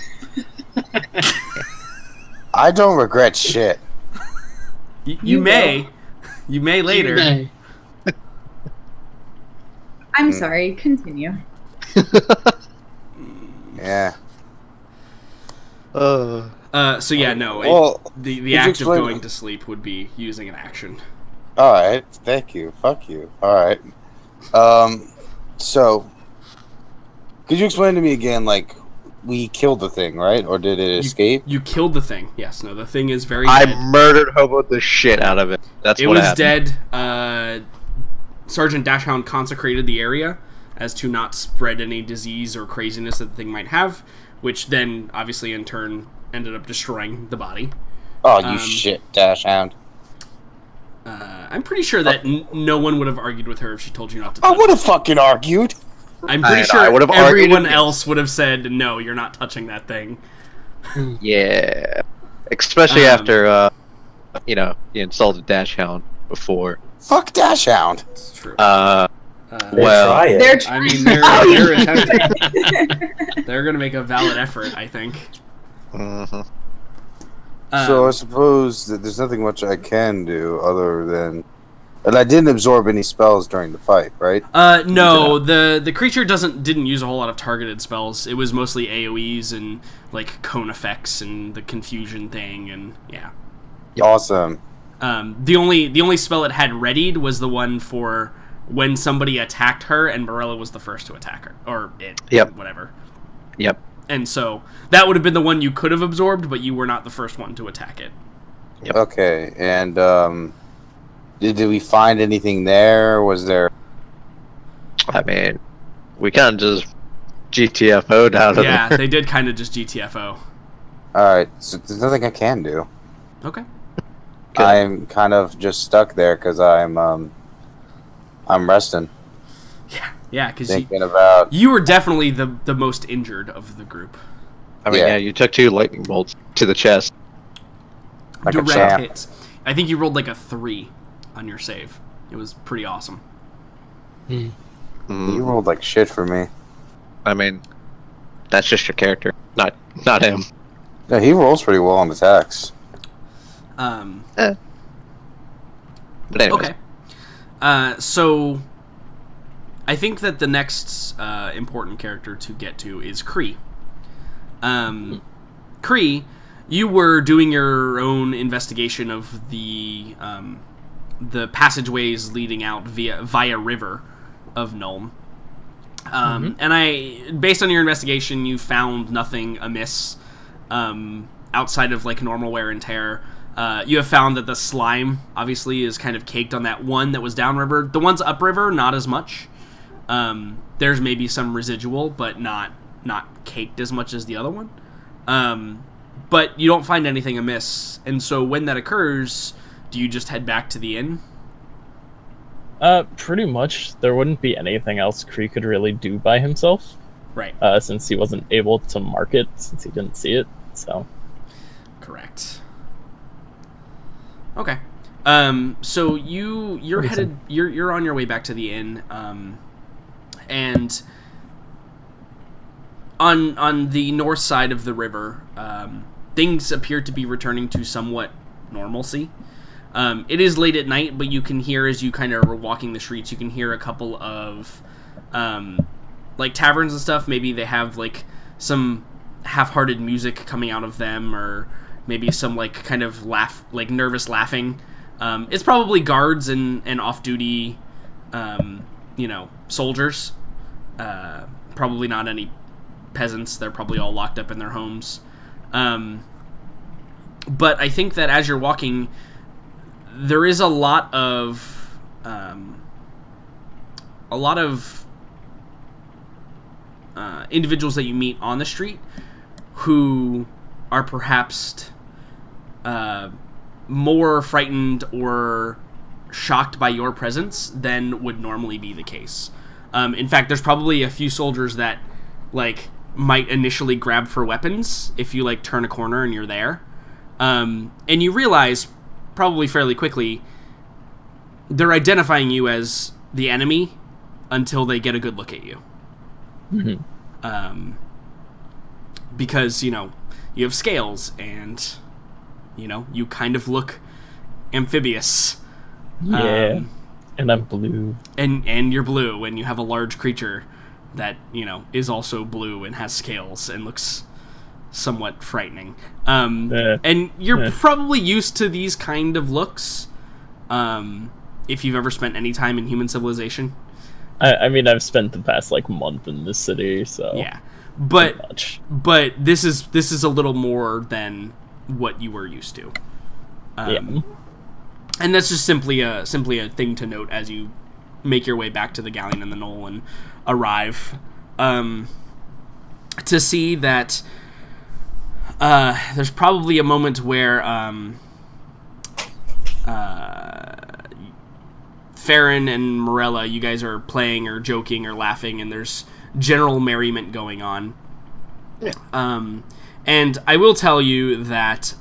I don't regret shit. You You may. You may later. You may. I'm sorry. Continue. Yeah. So yeah, no. Well, the could you act of explain- going to sleep would be using an action. Alright, thank you. Fuck you. Alright. So, could you explain to me again, like, we killed the thing, right? Or did it escape? You killed the thing. Yes. No. The thing is very I dead. murdered hobo the shit out of it. That's It what was happened. dead. Sergeant Dashhound consecrated the area as to not spread any disease or craziness that the thing might have, which then obviously in turn ended up destroying the body. Oh, you Um, shit, Dashhound. I'm pretty sure that no one would have argued with her if she told you not to I touch would it. have fucking argued. I'm pretty I sure would have argued everyone against- else would have said, no, you're not touching that thing. Yeah. Especially Um, after, you insulted Dashhound before. Fuck Dashhound. It's true. Well, Try it. They're I mean, they're attempting. They're going to make a valid effort, I think. mhm. So I Um, suppose that there's nothing much I can do other than... And I didn't absorb any spells during the fight, right? no, the creature didn't use a whole lot of targeted spells. It was mostly AoEs and like cone effects and the confusion thing and yeah. Awesome. The only spell it had readied was the one for when somebody attacked her and Morella was the first to attack her or it. Yep. Whatever. Yep. And so that would have been the one you could have absorbed, but you were not the first one to attack it. Yep. Okay, and did we find anything there? Was there... I mean, we kind of just GTFO'd out of Yeah, there. they did kind of just GTFO. Alright, so there's nothing I can do. Okay. Good. I'm kind of just stuck there because I'm resting, Yeah, because thinking about... you were definitely the most injured of the group. I mean, Yeah. yeah, you took 2 lightning bolts to the chest. Like a Direct champ. hits. I think you rolled like a 3 on your save. It was pretty awesome. You rolled like shit for me. I mean, that's just your character, not him. Yeah, he rolls pretty well on attacks. But anyway, Okay. So I think that the next important character to get to is Kree. Kree, you were doing your own investigation of the passageways leading out via river of Nuln. And based on your investigation, you found nothing amiss outside of like normal wear and tear. You have found that the slime obviously is kind of caked on that one that was downriver. The ones upriver, not as much. There's maybe some residual, but not caked as much as the other one. But you don't find anything amiss. And so when that occurs, do you just head back to the inn? Pretty much. There wouldn't be anything else Kree could really do by himself. Right. Since he wasn't able to mark it, since he didn't see it, so. Correct. Okay. So you're headed, you're on your way back to the inn, and on the north side of the river, things appear to be returning to somewhat normalcy. It is late at night, but you can hear, as you kind of are walking the streets, you can hear a couple of, like, taverns and stuff. Maybe they have, like, some half-hearted music coming out of them, or maybe some, like, kind of nervous laughing. It's probably guards and off-duty, soldiers. Probably not any peasants. They're probably all locked up in their homes. But I think that as you're walking, there is a lot of individuals that you meet on the street who are perhaps more frightened or shocked by your presence than would normally be the case. In fact, there's probably a few soldiers that like might initially grab for weapons if you like turn a corner and you're there, and you realize probably fairly quickly they're identifying you as the enemy until they get a good look at you. Because you have scales and you kind of look amphibious. Yeah. And I'm blue. And you're blue, and you have a large creature that, is also blue and has scales and looks somewhat frightening. And you're probably used to these kind of looks, if you've ever spent any time in human civilization. I mean, I've spent the past, month in this city, so... Yeah. But this is a little more than what you were used to. Yeah. And that's just simply a thing to note as you make your way back to the Galleon and the Knoll and arrive, to see that there's probably a moment where Farron and Morella, you guys are playing or joking or laughing, and there's general merriment going on. Yeah. And I will tell you that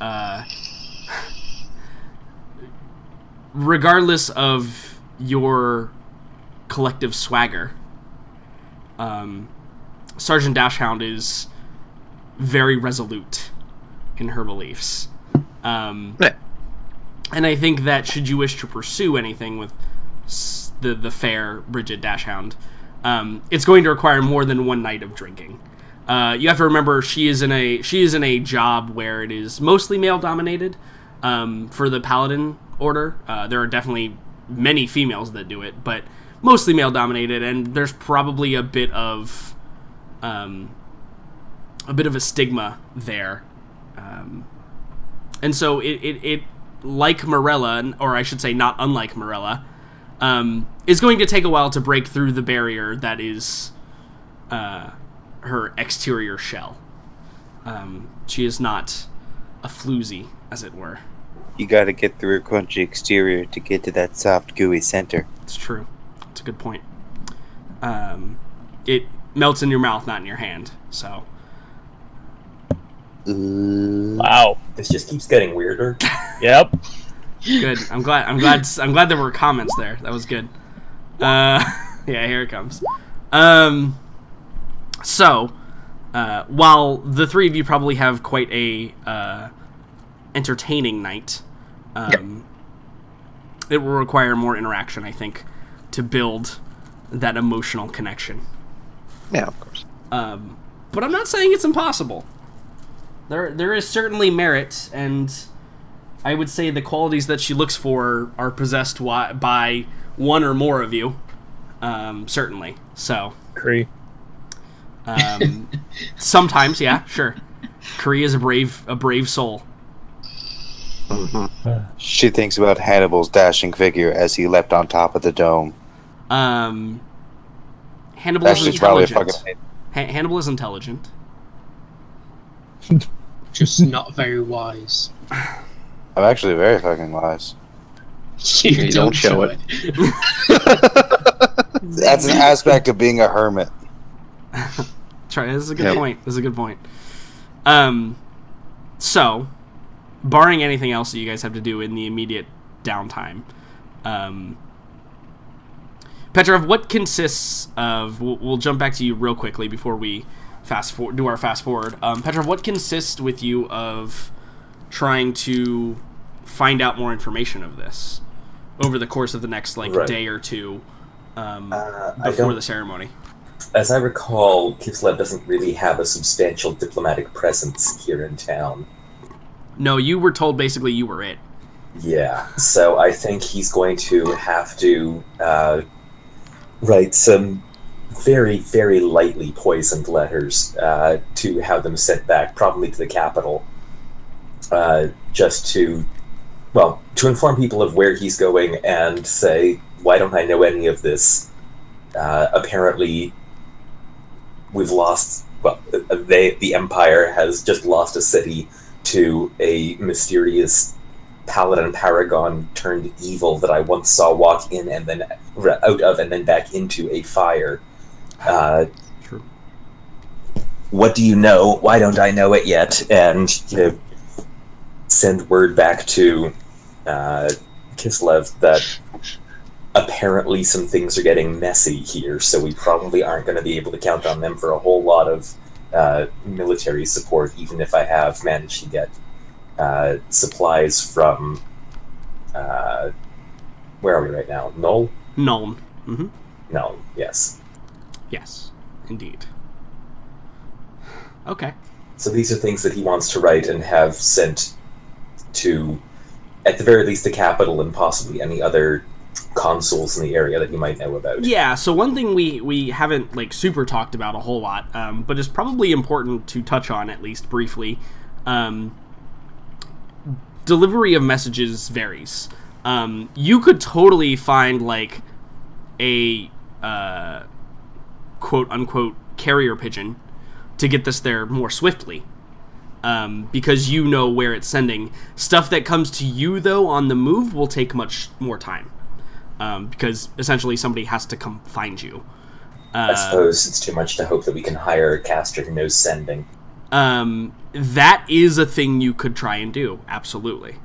regardless of your collective swagger, Sergeant Dashhound is very resolute in her beliefs. Yeah. And I think that should you wish to pursue anything with the fair Bridget Dashhound, it's going to require more than one night of drinking. You have to remember she is in a job where it is mostly male dominated. For the Paladin Order, there are definitely many females that do it, but mostly male dominated, and there's probably a bit of a stigma there. And so it like Morella, or I should say not unlike Morella, is going to take a while to break through the barrier that is her exterior shell. She is not a floozy, as it were. You gotta get through a crunchy exterior to get to that soft, gooey center. It's true. It's a good point. It melts in your mouth, not in your hand, so... Wow. This just keeps getting weirder. Yep. Good. I'm glad there were comments there. That was good. Yeah, here it comes. So, while the three of you probably have quite a entertaining night, it will require more interaction, I think, to build that emotional connection. Yeah, of course. But I'm not saying it's impossible. there is certainly merit, and I would say the qualities that she looks for are possessed by one or more of you, certainly. So, Cree. Sometimes, yeah, sure. Cree is a brave soul. She thinks about Hannibal's dashing figure as he leapt on top of the dome. Hannibal That's is just probably intelligent. Hannibal is intelligent. Just not very wise. I'm actually very fucking wise. You don't show it. That's an aspect of being a hermit. Try. This is a good point. This is a good point. So, barring anything else that you guys have to do in the immediate downtime, Petrov, what consists of? We'll jump back to you real quickly before we do our fast forward. Petrov, what consists with you of trying to find out more information of this over the course of the next day or two before the ceremony? As I recall, Kislev doesn't really have a substantial diplomatic presence here in town. No, you were told basically you were it. Yeah, so I think he's going to have to write some very, very lightly poisoned letters to have them sent back, probably to the capital, just to inform people of where he's going and say, why don't I know any of this? Apparently, we've lost, the Empire has just lost a city to a mysterious paladin paragon turned evil that I once saw walk in and then out of and then back into a fire. True. What do you know? Why don't I know it yet? And send word back to Kislev that apparently some things are getting messy here, so we probably aren't going to be able to count on them for a whole lot of military support, even if I have managed to get supplies from where are we right now? Null? Nuln. Mm-hmm. Null, yes. Yes, indeed. Okay. So these are things that he wants to write and have sent to, at the very least, the capital and possibly any other consuls in the area that he might know about. Yeah, so one thing we haven't super talked about a whole lot, but is probably important to touch on at least briefly. Delivery of messages varies. You could totally find a quote unquote carrier pigeon to get this there more swiftly. Because you know where it's sending. Stuff that comes to you though on the move will take much more time. Because essentially somebody has to come find you. I suppose it's too much to hope that we can hire a caster who knows sending. That is a thing you could try and do, absolutely.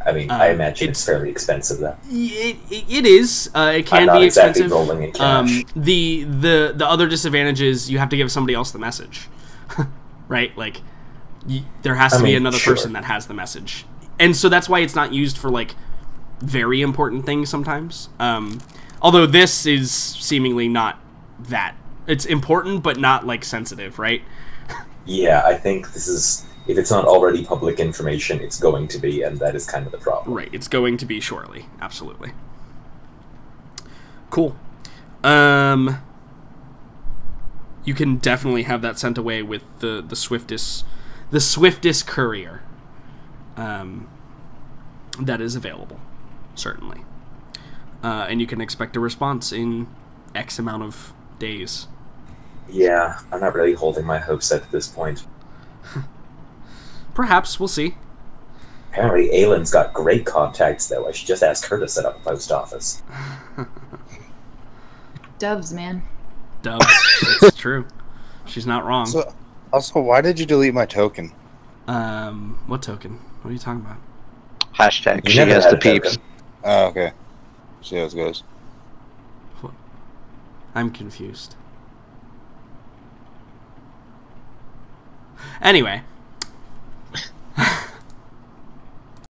I imagine it's fairly expensive, though. It is. It can be expensive. Rolling in cash. The other disadvantage is you have to give somebody else the message, right? There has to be another person that has the message. And so that's why it's not used for, very important things sometimes. Although this is seemingly not that. It's important, but not, sensitive, right? Yeah, I think this is... If it's not already public information, it's going to be, and that is kind of the problem. Right, it's going to be shortly. Absolutely. Cool. You can definitely have that sent away with the swiftest courier that is available, certainly. And you can expect a response in X amount of days. Yeah, I'm not really holding my hopes at this point. Perhaps, we'll see. Apparently Aylin's got great contacts, though. I should just ask her to set up a post office. Doves, man. Doves. It's true. She's not wrong. So, also, why did you delete my token? What token? What are you talking about? Hashtag You she never has had the a token. peeps. Oh, okay. See how it goes. I'm confused. Anyway,